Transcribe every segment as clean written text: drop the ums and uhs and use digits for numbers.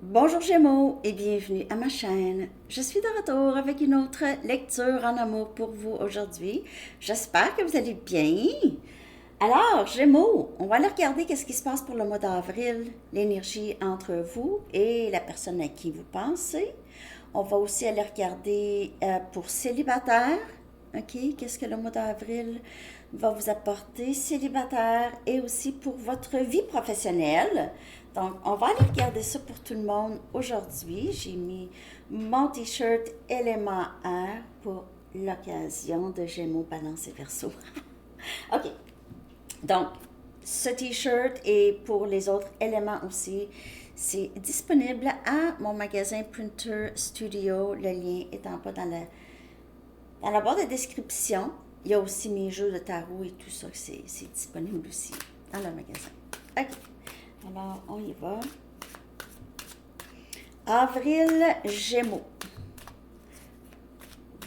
Bonjour Gémeaux et bienvenue à ma chaîne. Je suis de retour avec une autre lecture en amour pour vous aujourd'hui. J'espère que vous allez bien. Alors, Gémeaux, on va aller regarder qu'est-ce qui se passe pour le mois d'avril, l'énergie entre vous et la personne à qui vous pensez. On va aussi aller regarder pour célibataire, ok, qu'est-ce que le mois d'avril va vous apporter, célibataire, et aussi pour votre vie professionnelle. Donc, on va aller regarder ça pour tout le monde aujourd'hui. J'ai mis mon t-shirt élément air pour l'occasion de Gémeaux, Balance et Verseau. OK. Donc, ce t-shirt et pour les autres éléments aussi, c'est disponible à mon magasin Printer Studio. Le lien est en bas dans la barre de description. Il y a aussi mes jeux de tarot et tout ça, c'est disponible aussi dans le magasin. OK. Alors, on y va. Avril, Gémeaux.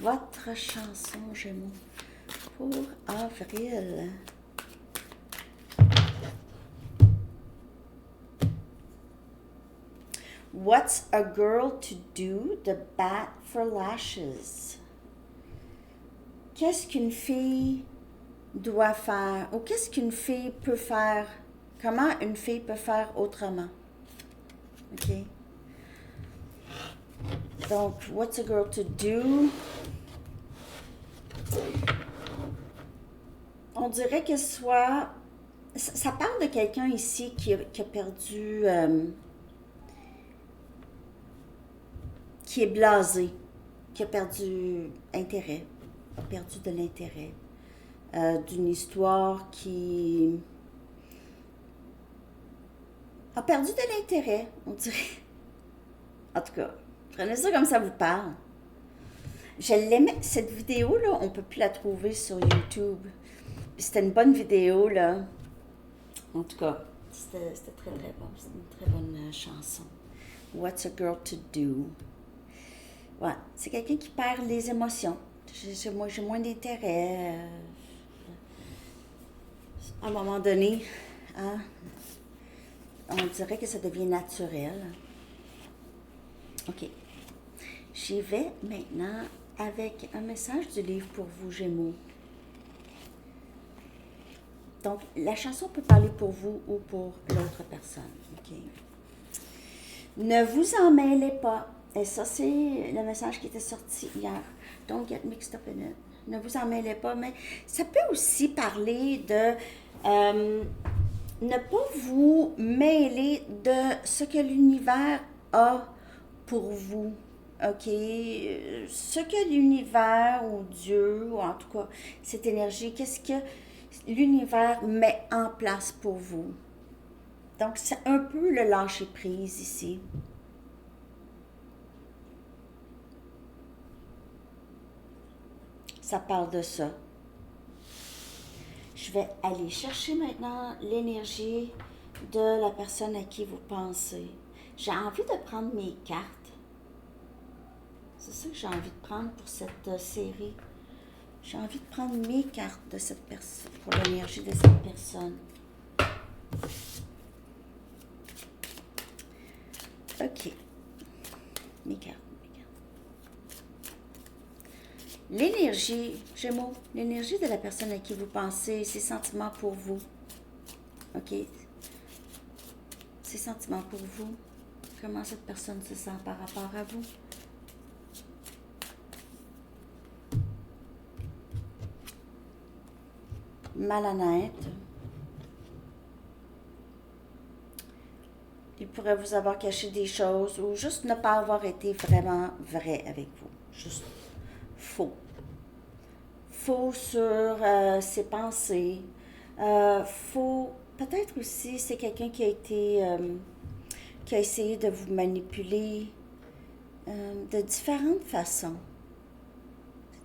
Votre chanson, Gémeaux, pour avril. What's a girl to do? The bat for lashes. Qu'est-ce qu'une fille doit faire ou qu'est-ce qu'une fille peut faire? Comment une fille peut faire autrement? OK? Donc, what's a girl to do? On dirait que soit... Ça parle de quelqu'un ici qui a perdu... qui est blasé, qui a perdu intérêt, a perdu de l'intérêt, d'une histoire qui a perdu de l'intérêt, on dirait. En tout cas, prenez ça comme ça vous parle. Je l'aimais, cette vidéo-là, on ne peut plus la trouver sur YouTube. C'était une bonne vidéo, là. En tout cas, c'était très, très bon. C'était une très bonne chanson. What's a girl to do? Ouais, c'est quelqu'un qui perd les émotions. Moi, j'ai moins d'intérêt. À un moment donné, hein, on dirait que ça devient naturel. OK. J'y vais maintenant avec un message du livre pour vous, Gémeaux. Donc, la chanson peut parler pour vous ou pour l'autre personne. OK. Ne vous en mêlez pas. Et ça, c'est le message qui était sorti hier. Don't get mixed up in it. Ne vous en mêlez pas. Mais ça peut aussi parler de ne pas vous mêler de ce que l'univers a pour vous. OK? Ce que l'univers ou Dieu, ou en tout cas cette énergie, qu'est-ce que l'univers met en place pour vous? Donc, c'est un peu le lâcher-prise ici. Ça parle de ça. Je vais aller chercher maintenant l'énergie de la personne à qui vous pensez. J'ai envie de prendre mes cartes. C'est ça que j'ai envie de prendre pour cette série. J'ai envie de prendre mes cartes de cette personne, pour l'énergie de cette personne. OK. Mes cartes. L'énergie, Gémeaux, l'énergie de la personne à qui vous pensez, ses sentiments pour vous. OK? Ses sentiments pour vous. Comment cette personne se sent par rapport à vous? Malhonnête. Il pourrait vous avoir caché des choses ou juste ne pas avoir été vraiment vrai avec vous. Juste faux. Faux sur ses pensées. Faux. Peut-être aussi c'est quelqu'un qui a été qui a essayé de vous manipuler de différentes façons.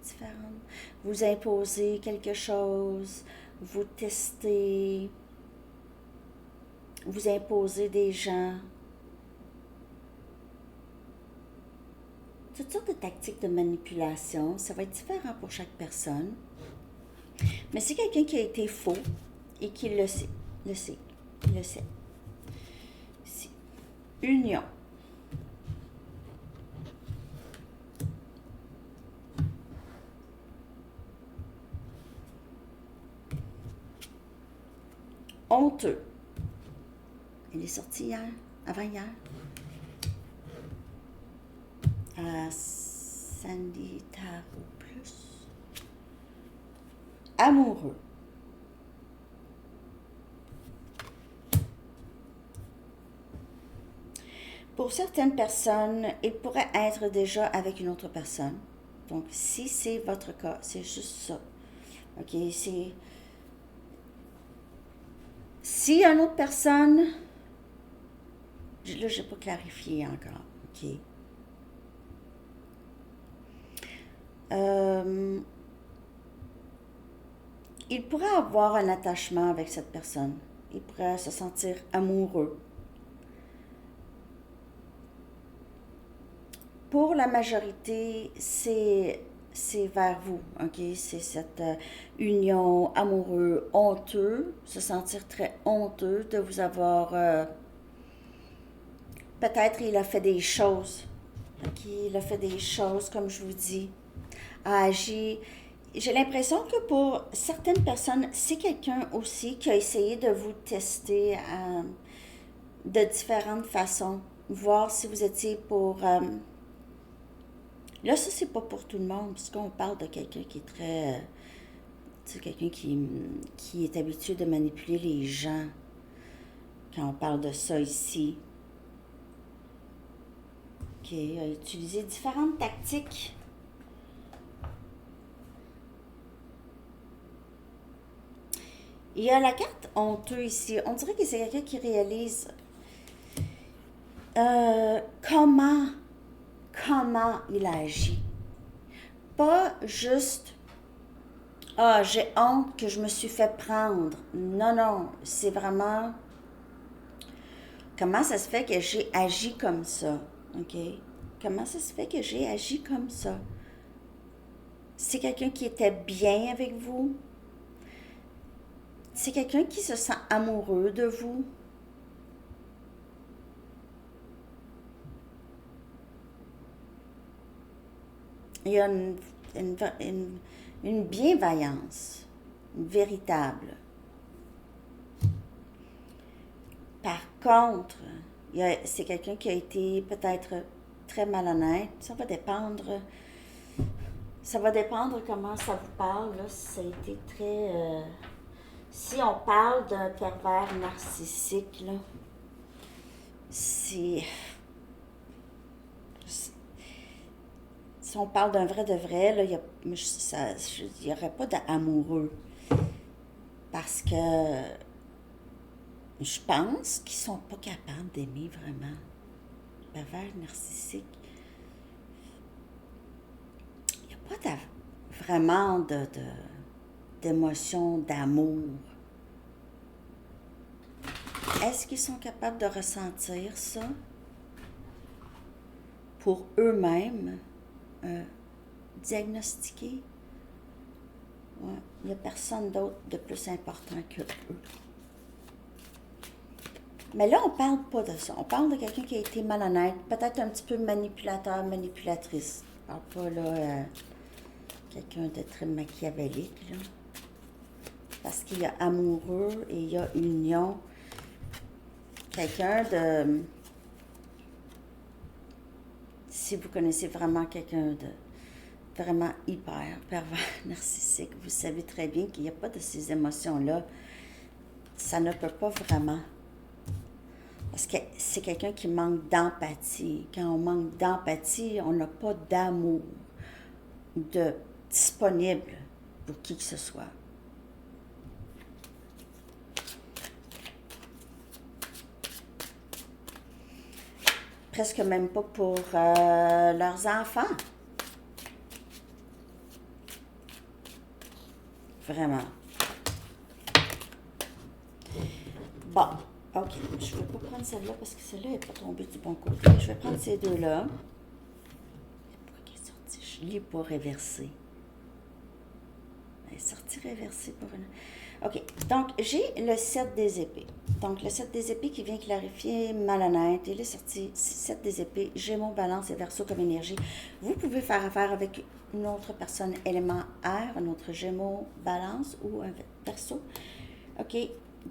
Différentes. Vous imposer quelque chose, vous tester, vous imposer des gens. Toutes sortes de tactiques de manipulation. Ça va être différent pour chaque personne. Mais c'est quelqu'un qui a été faux et qui le sait. Il le sait. Ici. Union. honteux. Il est sorti hier, avant-hier. Sandy Tarot Plus. Amoureux. Pour certaines personnes, il pourrait être déjà avec une autre personne. Donc, si c'est votre cas, c'est juste ça. OK, c'est... Si une autre personne... Là, je n'ai pas clarifié encore. OK. Il pourrait avoir un attachement avec cette personne. Il pourrait se sentir amoureux. Pour la majorité, c'est vers vous, ok? C'est cette union amoureux, honteux, se sentir très honteux de vous avoir... peut-être il a fait des choses, ok? Il a fait des choses, comme je vous dis, a agi... J'ai l'impression que pour certaines personnes, c'est quelqu'un aussi qui a essayé de vous tester de différentes façons, voir si vous étiez pour... Là, ça, c'est pas pour tout le monde, parce qu'on parle de quelqu'un qui est très... tu sais, quelqu'un qui est habitué de manipuler les gens. Quand on parle de ça ici. OK, il a utilisé différentes tactiques. Il y a la carte honteux ici. On dirait que c'est quelqu'un qui réalise comment il agit. Pas juste, ah, j'ai honte que je me suis fait prendre. Non, non, c'est vraiment comment ça se fait que j'ai agi comme ça. OK? Comment ça se fait que j'ai agi comme ça? C'est quelqu'un qui était bien avec vous. C'est quelqu'un qui se sent amoureux de vous. Il y a une bienveillance véritable. Par contre, c'est quelqu'un qui a été peut-être très malhonnête. Ça va dépendre comment ça vous parle. Là, ça a été très... si on parle d'un pervers narcissique, là, si on parle d'un vrai de vrai, là, il n'y aurait pas d'amoureux. Parce que je pense qu'ils sont pas capables d'aimer vraiment. Pervers narcissique. Il n'y a pas vraiment d'émotion, d'amour. Est-ce qu'ils sont capables de ressentir ça pour eux-mêmes, diagnostiquer? Ouais. Il n'y a personne d'autre de plus important que eux. Mais là, on ne parle pas de ça. On parle de quelqu'un qui a été malhonnête, peut-être un petit peu manipulateur, manipulatrice. On ne parle pas, là, quelqu'un de très machiavélique, là. Parce qu'il y a amoureux et il y a union. Quelqu'un de... Si vous connaissez vraiment quelqu'un de vraiment hyper pervers narcissique, vous savez très bien qu'il n'y a pas de ces émotions-là. Ça ne peut pas vraiment. Parce que c'est quelqu'un qui manque d'empathie. Quand on manque d'empathie, on n'a pas d'amour disponible pour qui que ce soit. Presque même pas pour leurs enfants. Vraiment. Bon, ok. Je ne vais pas prendre celle-là parce que celle-là n'est pas tombée du bon côté. Je vais prendre ces deux-là. Pourquoi elle est sortie? Je ne l'ai pas réversée. Elle est sortie réversée pour une... OK. Donc, j'ai le 7 des épées. Donc, le 7 des épées qui vient clarifier malhonnête. Il est sorti 7 des épées, Gémeaux, Balance et Verseau comme énergie. Vous pouvez faire affaire avec une autre personne élément air, un autre Gémeaux, Balance ou un Verseau. OK.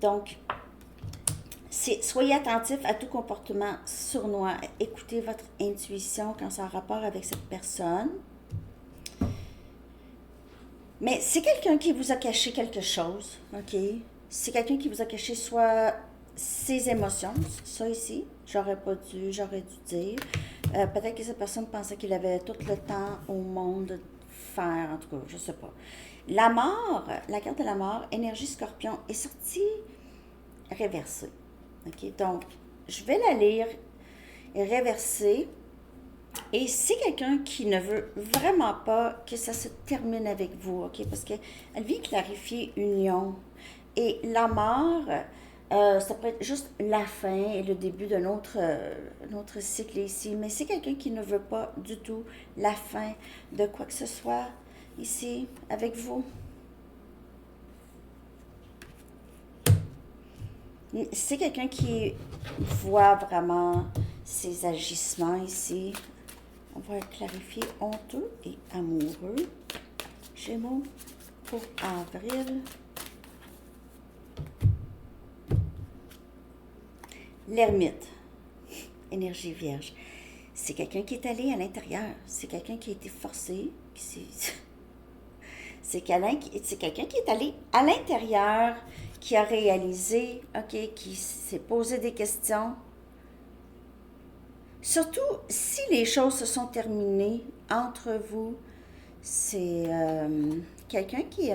Donc, Soyez attentif à tout comportement sournois. Écoutez votre intuition quand c'est en rapport avec cette personne. Mais c'est quelqu'un qui vous a caché quelque chose, OK? C'est quelqu'un qui vous a caché soit ses émotions, ça ici, j'aurais dû dire. Peut-être que cette personne pensait qu'il avait tout le temps au monde de faire, en tout cas, je sais pas. La mort, la carte de la mort, énergie scorpion, est sortie réversée. OK? Donc, je vais la lire réversée. Et c'est quelqu'un qui ne veut vraiment pas que ça se termine avec vous, OK? Parce qu'elle vient clarifier union. Et la mort, ça pourrait être juste la fin et le début d'un autre cycle ici. Mais c'est quelqu'un qui ne veut pas du tout la fin de quoi que ce soit ici avec vous. C'est quelqu'un qui voit vraiment ses agissements ici. On va clarifier honteux et amoureux. Gémeaux pour avril. L'ermite. Énergie vierge. C'est quelqu'un qui est allé à l'intérieur. C'est quelqu'un qui a été forcé. C'est quelqu'un qui est allé à l'intérieur, qui a réalisé, OK, qui s'est posé des questions. Surtout si les choses se sont terminées entre vous, c'est quelqu'un qui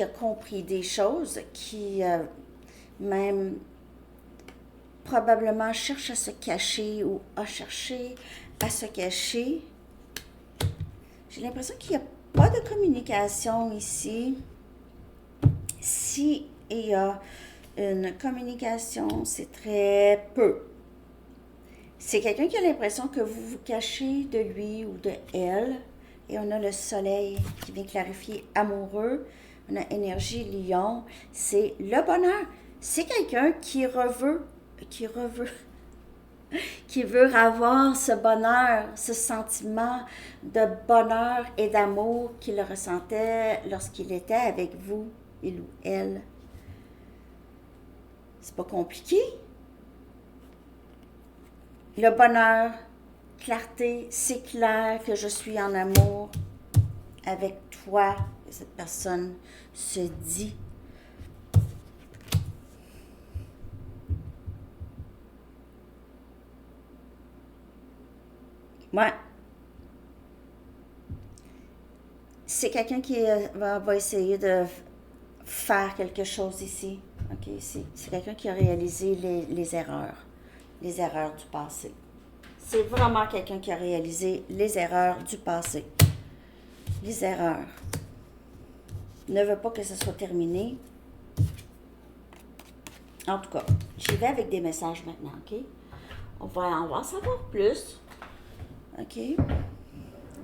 a compris des choses, qui même probablement cherche à se cacher ou a cherché à se cacher. J'ai l'impression qu'il n'y a pas de communication ici. Si il y a une communication, c'est très peu. C'est quelqu'un qui a l'impression que vous vous cachez de lui ou de elle. Et on a le soleil qui vient clarifier amoureux. On a énergie lion. C'est le bonheur. C'est quelqu'un qui veut avoir ce bonheur, ce sentiment de bonheur et d'amour qu'il ressentait lorsqu'il était avec vous, il ou elle. C'est pas compliqué. Le bonheur, clarté, c'est clair que je suis en amour avec toi, que cette personne se dit. Ouais. C'est quelqu'un qui va essayer de faire quelque chose ici. OK, c'est quelqu'un qui a réalisé les erreurs du passé. C'est vraiment quelqu'un qui a réalisé les erreurs du passé. Les erreurs. Ne veut pas que ce soit terminé. En tout cas, j'y vais avec des messages maintenant, OK? On va en savoir plus, OK?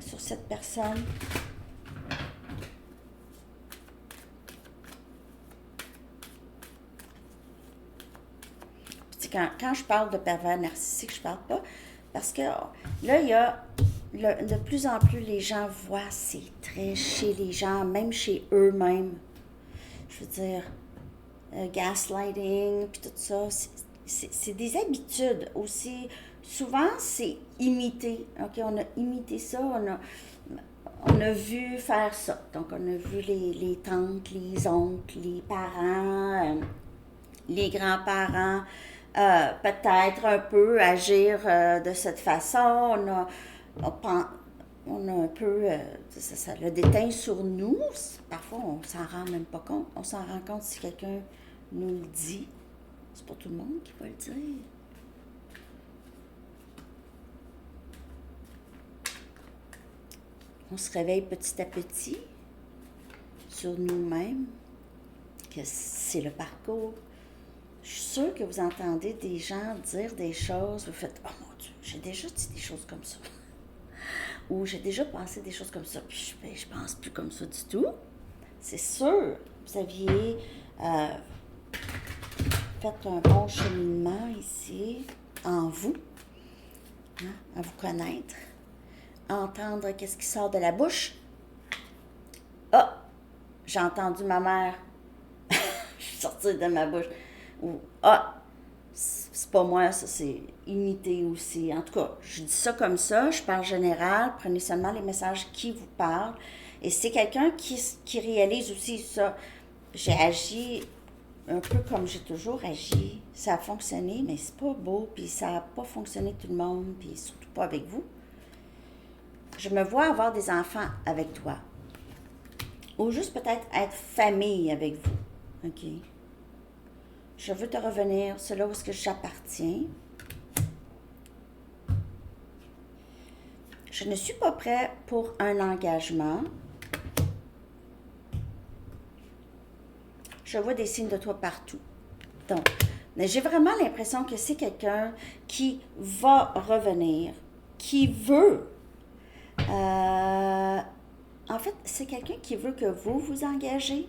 Sur cette personne. Quand je parle de pervers narcissique, je parle pas parce que là, il y a de plus en plus les gens voient ces traits chez les gens, même chez eux-mêmes. Je veux dire, gaslighting, puis tout ça, c'est des habitudes aussi. Souvent, c'est imité. OK, on a imité ça, on a vu faire ça. Donc, on a vu les tantes, les oncles, les parents, les grands-parents, peut-être un peu agir de cette façon. On a un peu, ça le déteint sur nous. Parfois, on s'en rend même pas compte. On s'en rend compte si quelqu'un nous le dit. C'est pas tout le monde qui va le dire. On se réveille petit à petit sur nous-mêmes, que c'est le parcours. Je suis sûre que vous entendez des gens dire des choses, vous faites « Oh mon Dieu, j'ai déjà dit des choses comme ça. » Ou « J'ai déjà pensé des choses comme ça, puis je pense plus comme ça du tout. » C'est sûr, vous aviez fait un bon cheminement ici, en vous, hein, à vous connaître, entendre qu'est-ce qui sort de la bouche. Ah, j'ai entendu ma mère. Je suis sortie de ma bouche. ou ah, c'est pas moi, ça c'est imité aussi. En tout cas, je dis ça comme ça, je parle général, prenez seulement les messages qui vous parlent. Et c'est quelqu'un qui réalise aussi ça. J'ai agi un peu comme j'ai toujours agi. Ça a fonctionné, mais c'est pas beau, puis ça a pas fonctionné tout le monde, puis surtout pas avec vous. Je me vois avoir des enfants avec toi. Ou juste peut-être être famille avec vous. OK? Je veux te revenir, c'est là où est-ce que j'appartiens. Je ne suis pas prêt pour un engagement. Je vois des signes de toi partout. Donc, j'ai vraiment l'impression que c'est quelqu'un qui va revenir, qui veut. En fait, c'est quelqu'un qui veut que vous vous engagez.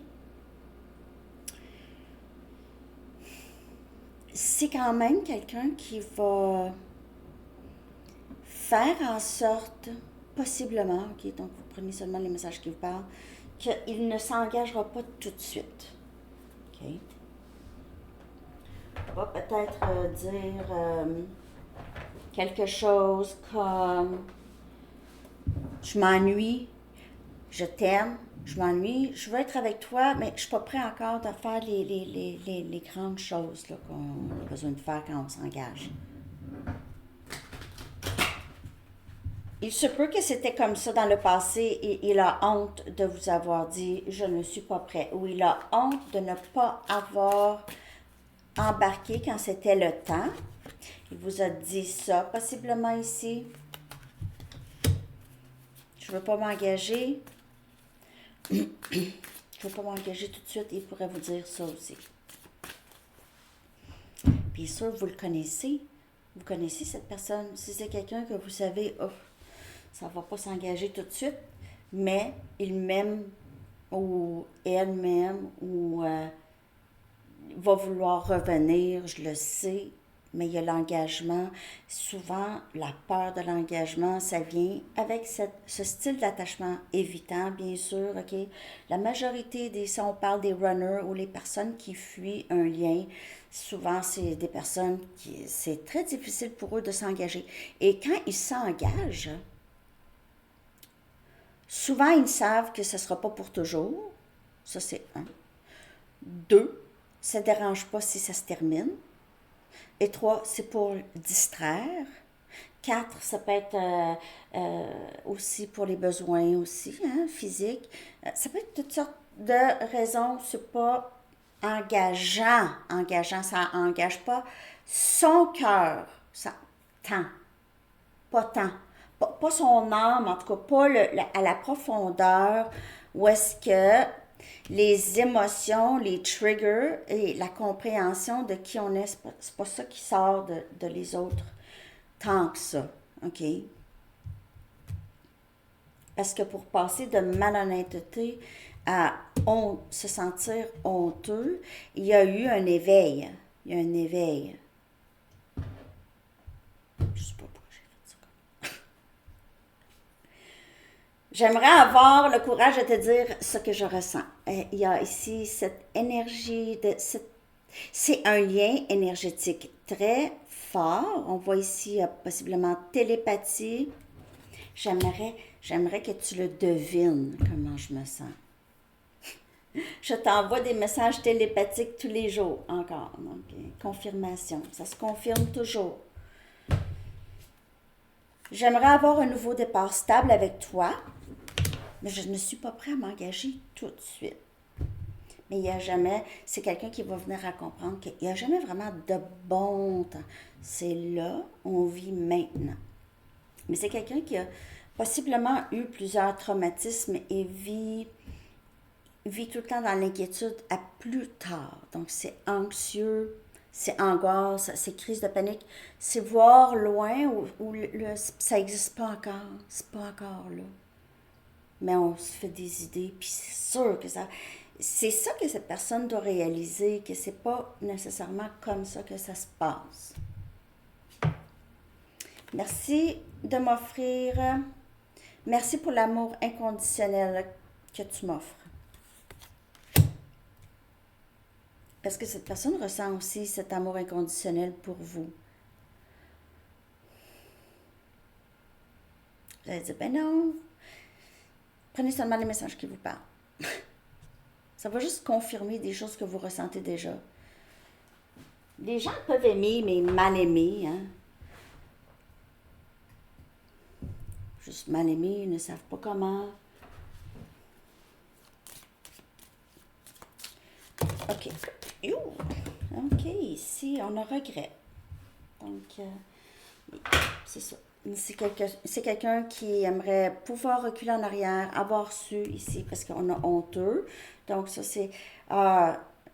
C'est quand même quelqu'un qui va faire en sorte, possiblement, ok, donc vous prenez seulement les messages qui vous parlent, qu'il ne s'engagera pas tout de suite. Ok. On va peut-être dire quelque chose comme je m'ennuie, je t'aime, je m'ennuie, je veux être avec toi, mais je ne suis pas prêt encore de faire les grandes choses là, qu'on a besoin de faire quand on s'engage. Il se peut que c'était comme ça dans le passé et il a honte de vous avoir dit je ne suis pas prêt, ou il a honte de ne pas avoir embarqué quand c'était le temps. Il vous a dit ça possiblement ici. Je ne veux pas m'engager. Je ne veux pas m'engager tout de suite. Il pourrait vous dire ça aussi. Bien sûr, vous le connaissez. Vous connaissez cette personne. Si c'est quelqu'un que vous savez, oh, ça ne va pas s'engager tout de suite, mais il m'aime ou elle m'aime ou va vouloir revenir, je le sais, mais il y a l'engagement. Souvent, la peur de l'engagement, ça vient avec ce style d'attachement évitant, bien sûr, OK? La majorité si on parle des runners ou les personnes qui fuient un lien, souvent, c'est des personnes qui, c'est très difficile pour eux de s'engager. Et quand ils s'engagent, souvent, ils savent que ce ne sera pas pour toujours. Ça, c'est un. Deux, ça ne dérange pas si ça se termine. Et trois, c'est pour distraire. Quatre, ça peut être aussi pour les besoins aussi, hein, physiques. Ça peut être toutes sortes de raisons. C'est pas engageant. Engageant, ça engage pas son cœur. Ça tend. Pas tant. Pas son âme, en tout cas, pas à la profondeur où est-ce que les émotions, les triggers et la compréhension de qui on est, c'est pas ça qui sort de les autres tant que ça. OK? Parce que pour passer de malhonnêteté à se sentir honteux, il y a eu un éveil. Il y a un éveil. Je sais pas pourquoi j'ai fait ça comme ça. J'aimerais avoir le courage de te dire ce que je ressens. Il y a ici cette énergie, c'est un lien énergétique très fort. On voit ici possiblement télépathie. J'aimerais que tu le devines, comment je me sens. Je t'envoie des messages télépathiques tous les jours encore. Donc, confirmation, ça se confirme toujours. J'aimerais avoir un nouveau départ stable avec toi, mais je ne suis pas prêt à m'engager tout de suite. Mais il n'y a jamais, c'est quelqu'un qui va venir à comprendre qu'il n'y a jamais vraiment de bon temps. C'est là, on vit maintenant. Mais c'est quelqu'un qui a possiblement eu plusieurs traumatismes et vit tout le temps dans l'inquiétude à plus tard. Donc c'est anxieux, c'est angoisse, c'est crise de panique. C'est voir loin où ça n'existe pas encore. C'est pas encore là. Mais on se fait des idées, puis c'est sûr que ça... C'est ça que cette personne doit réaliser, que c'est pas nécessairement comme ça que ça se passe. Merci de m'offrir... Merci pour l'amour inconditionnel que tu m'offres. Parce que cette personne ressent aussi cet amour inconditionnel pour vous. Vous allez dire, ben non, prenez seulement les messages qui vous parlent. Ça va juste confirmer des choses que vous ressentez déjà. Les gens peuvent aimer, mais mal aimer. Hein? Juste mal aimer, ils ne savent pas comment. OK. OK, ici, on a regret. Donc, c'est ça. C'est quelqu'un qui aimerait pouvoir reculer en arrière, avoir su ici, parce qu'on a honteux. Donc, ça, c'est...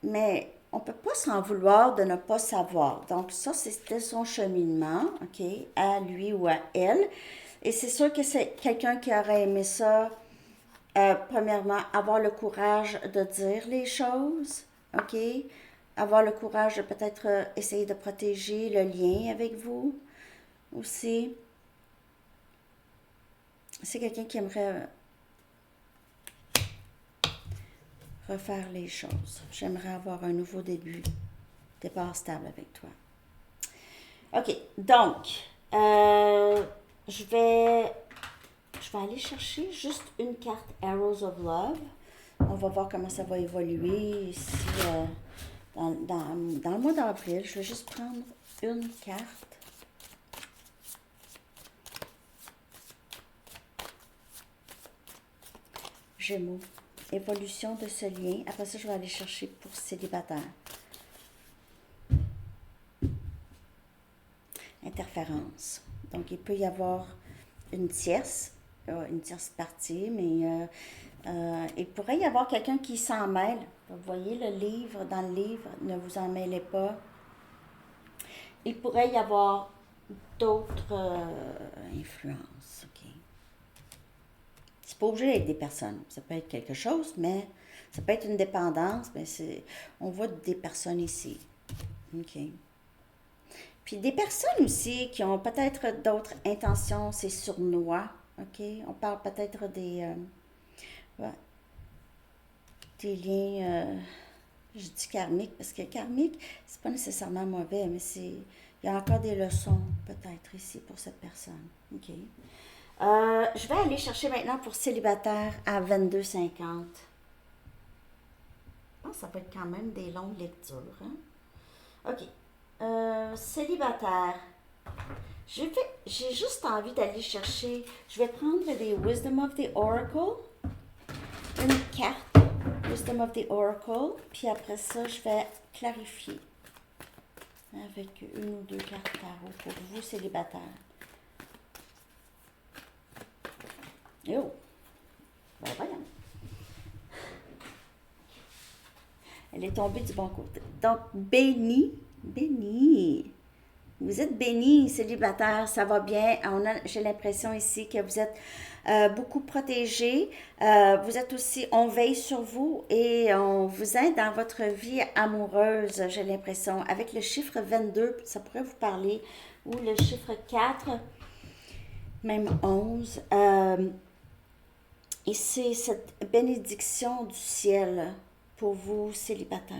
mais on ne peut pas s'en vouloir de ne pas savoir. Donc, ça, c'était son cheminement, OK, à lui ou à elle. Et c'est sûr que c'est quelqu'un qui aurait aimé ça, premièrement, avoir le courage de dire les choses, OK? Avoir le courage de peut-être essayer de protéger le lien avec vous aussi. C'est quelqu'un qui aimerait refaire les choses. J'aimerais avoir un nouveau départ stable avec toi. OK, donc, je vais aller chercher juste une carte Arrows of Love. On va voir comment ça va évoluer ici dans le mois d'avril. Je vais juste prendre une carte. Gémeaux. Évolution de ce lien. Après ça, je vais aller chercher pour célibataire. Interférence. Donc, il peut y avoir une tierce partie, mais il pourrait y avoir quelqu'un qui s'en mêle. Vous voyez le livre, dans le livre, ne vous en mêlez pas. Il pourrait y avoir d'autres influences, OK? C'est pas obligé d'être des personnes. Ça peut être quelque chose, mais ça peut être une dépendance, mais on voit des personnes ici. OK? Puis des personnes aussi qui ont peut-être d'autres intentions, c'est sournois, OK? On parle peut-être des liens, je dis karmiques, parce que karmique, c'est pas nécessairement mauvais, mais il y a encore des leçons peut-être ici pour cette personne. OK? Je vais aller chercher maintenant pour célibataire à 22,50. Ça va être quand même des longues lectures. Hein? OK. Célibataire. J'ai juste envie d'aller chercher. Je vais prendre les Wisdom of the Oracle. Une carte Wisdom of the Oracle. Puis après ça, je vais clarifier avec une ou deux cartes tarot pour vous, célibataires. Oh! Ben voyons. Elle est tombée du bon côté. Donc, béni. Vous êtes béni, célibataire, ça va bien. J'ai l'impression ici que vous êtes beaucoup protégé. Vous êtes aussi, on veille sur vous et on vous aide dans votre vie amoureuse, j'ai l'impression. Avec le chiffre 22, ça pourrait vous parler, ou le chiffre 4, même 11. Et c'est cette bénédiction du ciel pour vous, célibataires.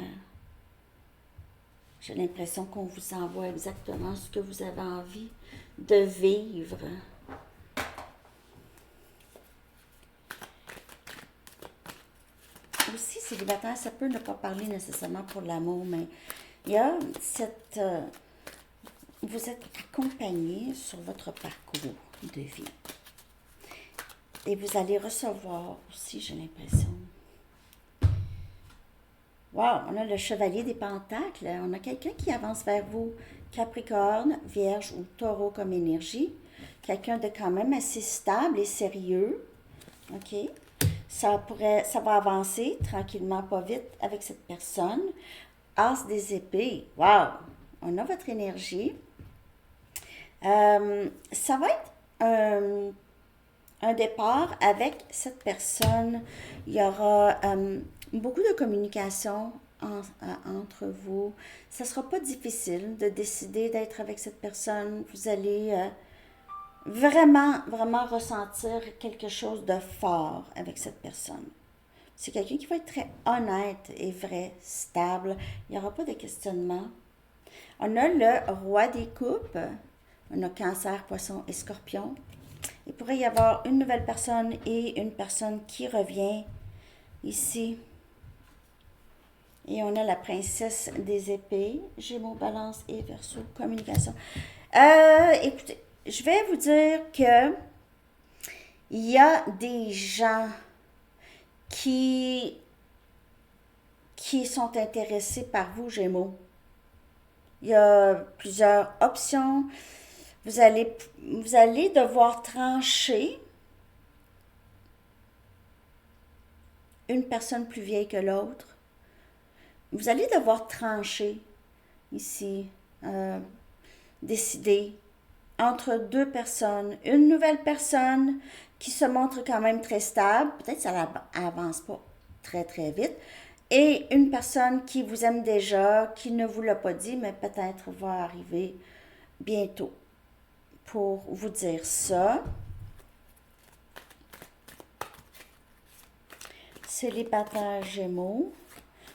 J'ai l'impression qu'on vous envoie exactement ce que vous avez envie de vivre. Aussi, célibataire, ça peut ne pas parler nécessairement pour l'amour, mais il y a cette... vous êtes accompagné sur votre parcours de vie. Et vous allez recevoir aussi, j'ai l'impression. Wow, on a le chevalier des pentacles. On a quelqu'un qui avance vers vous. Capricorne, Vierge ou Taureau comme énergie. Quelqu'un de quand même assez stable et sérieux. OK? Ça va avancer tranquillement, pas vite, avec cette personne. As des épées. Wow! On a votre énergie. Ça va être un départ avec cette personne. Il y aura beaucoup de communication entre vous. Ça ne sera pas difficile de décider d'être avec cette personne. Vous allez vraiment, vraiment ressentir quelque chose de fort avec cette personne. C'est quelqu'un qui va être très honnête et vrai, stable. Il n'y aura pas de questionnement. On a le roi des coupes. On a Cancer, Poisson et Scorpion. Il pourrait y avoir une nouvelle personne et une personne qui revient ici. Et on a la princesse des épées, Gémeaux, Balance et Verseau, communication. Écoutez, je vais vous dire que il y a des gens qui sont intéressés par vous, Gémeaux. Il y a plusieurs options. Vous allez devoir trancher une personne plus vieille que l'autre. Vous allez devoir trancher ici, décider entre deux personnes. Une nouvelle personne qui se montre quand même très stable, peut-être que ça n'avance pas très très vite, et une personne qui vous aime déjà, qui ne vous l'a pas dit, mais peut-être va arriver bientôt. Pour vous dire ça, célibataire Gémeaux,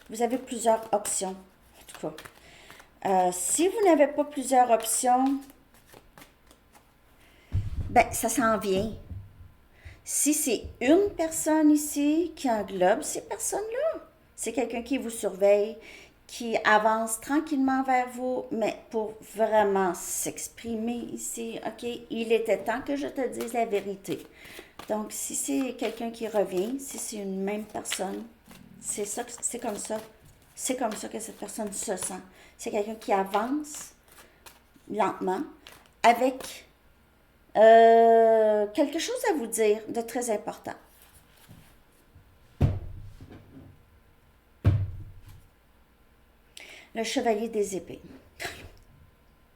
vous avez plusieurs options, en tout cas. Si vous n'avez pas plusieurs options, ben ça s'en vient. Si c'est une personne ici qui englobe ces personnes-là, c'est quelqu'un qui vous surveille, qui avance tranquillement vers vous, mais pour vraiment s'exprimer ici, OK, il était temps que je te dise la vérité. Donc, si c'est quelqu'un qui revient, si c'est une même personne, c'est comme ça. C'est comme ça que cette personne se sent. C'est quelqu'un qui avance lentement avec quelque chose à vous dire de très important. Le chevalier des épées.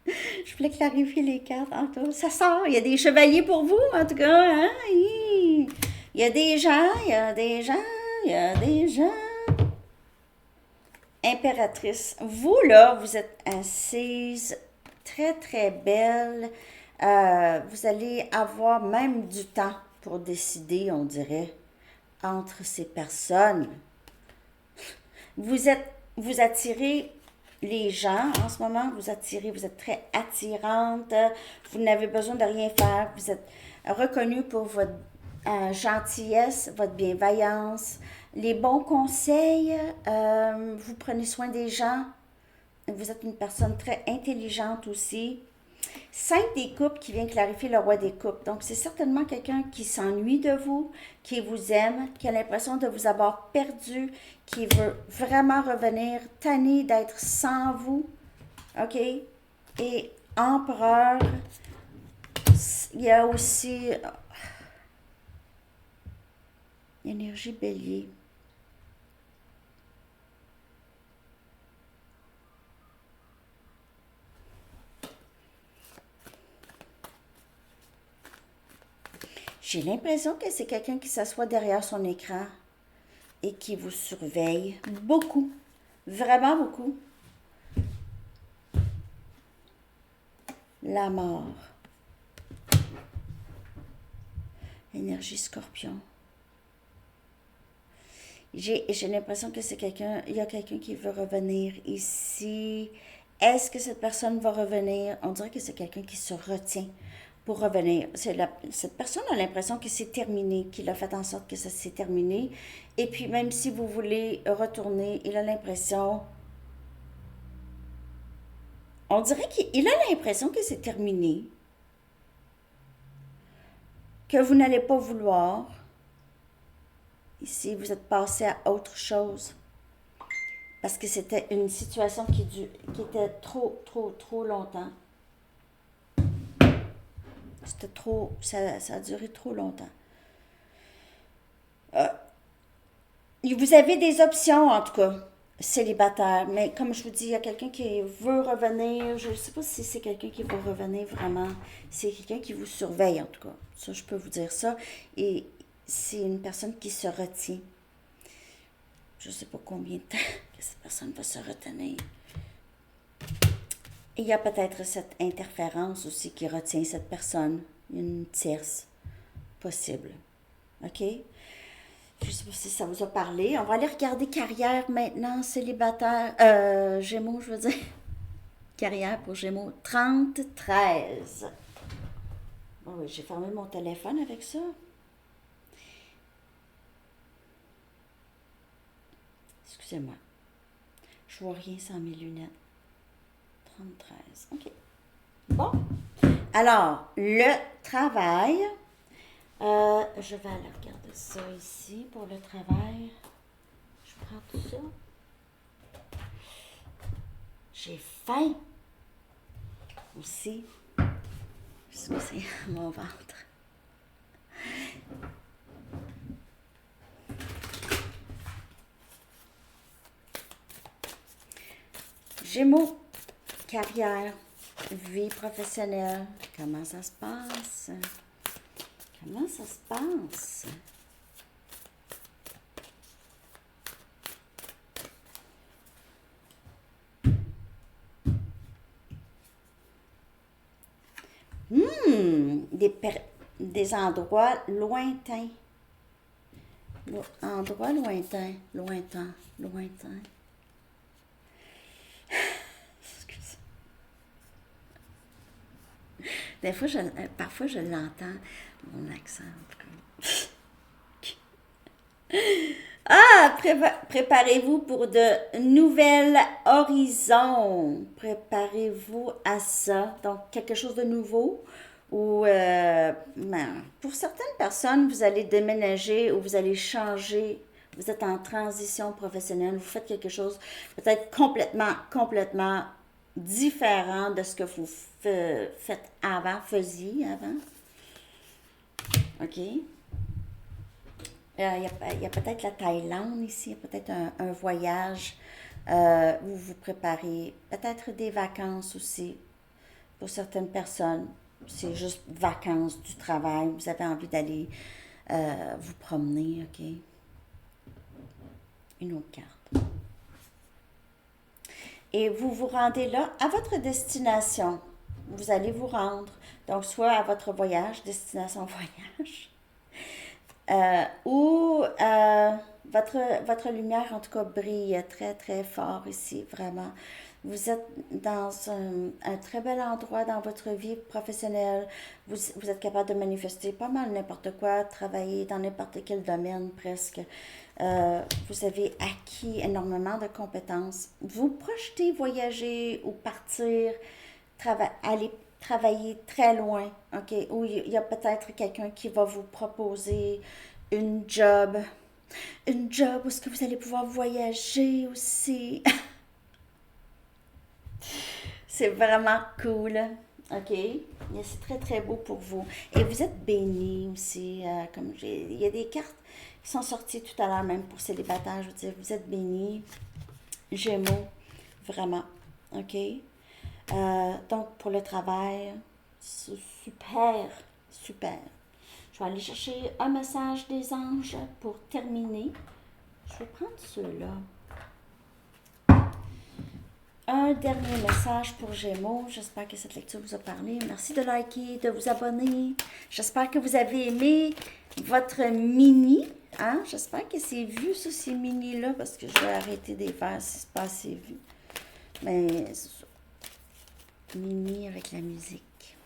Je voulais clarifier les cartes. En tout cas, ça sort. Il y a des chevaliers pour vous, en tout cas. Hein? Il y a des gens, il y a des gens, il y a des gens. Impératrice. Vous, là, vous êtes assise, très, très belle. Vous allez avoir même du temps pour décider, on dirait, entre ces personnes. Vous attirez les gens en ce moment, vous êtes très attirante, vous n'avez besoin de rien faire, vous êtes reconnue pour votre gentillesse, votre bienveillance, les bons conseils, vous prenez soin des gens, vous êtes une personne très intelligente aussi. 5 des coupes qui vient clarifier le roi des coupes. Donc, c'est certainement quelqu'un qui s'ennuie de vous, qui vous aime, qui a l'impression de vous avoir perdu, qui veut vraiment revenir, tanné d'être sans vous. OK? Et empereur, il y a aussi énergie bélier. J'ai l'impression que c'est quelqu'un qui s'assoit derrière son écran et qui vous surveille beaucoup, vraiment beaucoup. La mort. Énergie scorpion. J'ai l'impression que il y a quelqu'un qui veut revenir ici. Est-ce que cette personne va revenir? On dirait que c'est quelqu'un qui se retient pour revenir. Cette personne a l'impression que c'est terminé, qu'il a fait en sorte que ça s'est terminé. Et puis même si vous voulez retourner, il a l'impression... On dirait qu'il a l'impression que c'est terminé, que vous n'allez pas vouloir. Ici, vous êtes passé à autre chose. Parce que c'était une situation qui était trop longtemps. C'était trop... Ça a duré trop longtemps. Vous avez des options, en tout cas, célibataire. Mais comme je vous dis, il y a quelqu'un qui veut revenir. Je ne sais pas si c'est quelqu'un qui veut revenir vraiment. C'est quelqu'un qui vous surveille, en tout cas. Ça, je peux vous dire ça. Et c'est une personne qui se retient. Je ne sais pas combien de temps que cette personne va se retenir. Et il y a peut-être cette interférence aussi qui retient cette personne. Une tierce possible. OK? Je sais pas si ça vous a parlé. On va aller regarder carrière maintenant, célibataire. Gémeaux, je veux dire. Carrière pour Gémeaux. 30-13. Oh oui, j'ai fermé mon téléphone avec ça. Excusez-moi. Je vois rien sans mes lunettes. 30-13. OK. Bon. Alors, le travail. Je vais aller regarder ça ici pour le travail. Je prends tout ça. J'ai faim aussi. Excusez mon ventre. Gémeaux, carrière, vie professionnelle. Comment ça se passe? Comment ça se passe? Des endroits lointains. Endroits lointains, lointains, lointains. Excusez. Des fois, parfois, je l'entends, mon accent. Ah, préparez-vous pour de nouvelles horizons. Préparez-vous à ça. Donc, quelque chose de nouveau. Ou, pour certaines personnes, vous allez déménager ou vous allez changer. Vous êtes en transition professionnelle. Vous faites quelque chose peut-être complètement différent de ce que vous faites avant, faisiez avant. OK? Il y a peut-être la Thaïlande ici, il y a peut-être un voyage où vous préparez, peut-être des vacances aussi pour certaines personnes. C'est juste vacances du travail, vous avez envie d'aller vous promener, OK? Une autre carte. Et vous vous rendez là à votre destination. Vous allez vous rendre, donc soit à votre voyage, destination voyage, où votre lumière, en tout cas, brille très, très fort ici, vraiment. Vous êtes dans un très bel endroit dans votre vie professionnelle. Vous êtes capable de manifester pas mal n'importe quoi, travailler dans n'importe quel domaine presque. Vous avez acquis énormément de compétences. Vous projetez voyager ou partir, aller travailler très loin, OK? Ou il y a peut-être quelqu'un qui va vous proposer une job. Une job où est-ce que vous allez pouvoir voyager aussi. C'est vraiment cool. OK? C'est très, très beau pour vous. Et vous êtes béni aussi. Il y a des cartes qui sont sorties tout à l'heure, même pour célibataires. Je veux dire, vous êtes béni. Gémeaux. Vraiment. OK? Donc, pour le travail, c'est super, super. Je vais aller chercher un message des anges pour terminer. Je vais prendre ceux-là. Un dernier message pour Gémeaux. J'espère que cette lecture vous a parlé. Merci de liker, de vous abonner. J'espère que vous avez aimé votre mini. Hein? J'espère que c'est vu, ça, ces mini-là, parce que je vais arrêter de les faire si c'est pas assez vu. Mais c'est ça. Mini avec la musique.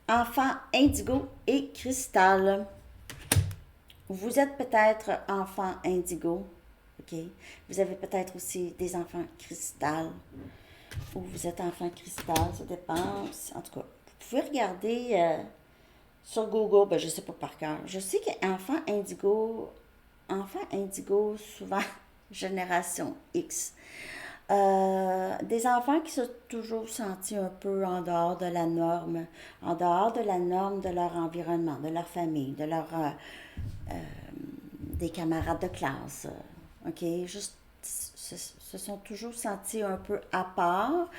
Enfant indigo et cristal. Vous êtes peut-être enfant indigo. OK? Vous avez peut-être aussi des enfants cristal. Ou vous êtes enfant cristal, ça dépend. En tout cas, vous pouvez regarder sur Google, ben, je ne sais pas par cœur. Je sais qu'enfant indigo, souvent, génération X. Des enfants qui se sont toujours sentis un peu en dehors de la norme, de leur environnement, de leur famille, de leur des camarades de classe. OK? Juste se sont toujours sentis un peu à part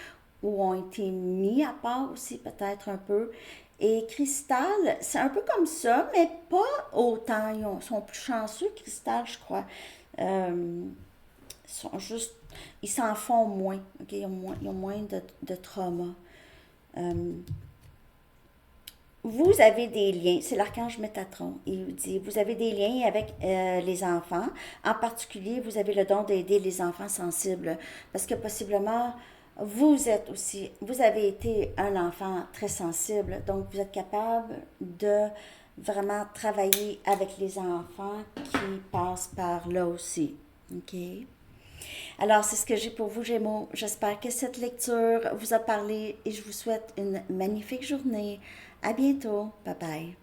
ou ont été mis à part aussi peut-être un peu. Et Cristal, c'est un peu comme ça, mais pas autant. Sont plus chanceux, Cristal, je crois. Sont juste, ils s'en font moins. Okay? Ils ont moins de trauma. vous avez des liens, c'est l'archange Métatron. Il vous dit, vous avez des liens avec les enfants. En particulier, vous avez le don d'aider les enfants sensibles. Parce que possiblement, vous êtes aussi, vous avez été un enfant très sensible. Donc, vous êtes capable de vraiment travailler avec les enfants qui passent par là aussi. OK? Alors, c'est ce que j'ai pour vous, Gémeaux. J'espère que cette lecture vous a parlé et je vous souhaite une magnifique journée. À bientôt. Bye bye.